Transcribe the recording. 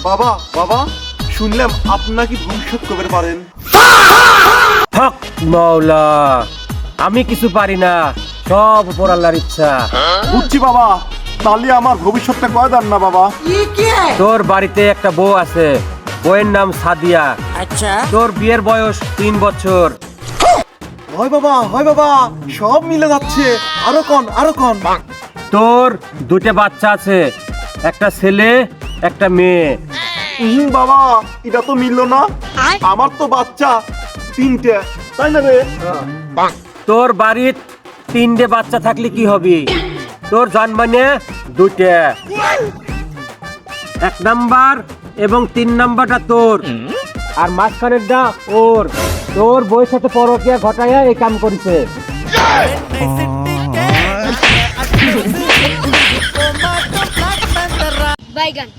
বাবা বাবা শুনলাম আপনি নাকি ভবিষ্যৎ করতে পারেন। হক মাওলা, আমি কিছু পারি না, সব উপর আল্লাহর ইচ্ছা। বুঝছি বাবা, তাহলে আমার ভবিষ্যৎটা কয় দেন না বাবা। তোর বাড়িতে একটা বউ আছে, বউয়ের নাম সাদিয়া। আচ্ছা, তোর বিয়ের বয়স 3 বছর। হয় বাবা সব মিলে যাচ্ছে। আরো কন। তোর 2টে বাচ্চা আছে, একটা ছেলে একটা মেয়ে। বাবা এটা তো মিললো না, আমার তো বাচ্চা 3টে, তাই না রে? তোর বাড়ির 3টে বাচ্চা থাকলে কি হবে? তোর জন্মানে 2টে, 1 নাম্বার এবং 3 নাম্বারটা তোর, আর মাঝখানেরটা ওর। তোর বউয়ের সাথে পরকীয়া ঘটাইয়া এই কাম করেছে। Bye, gun.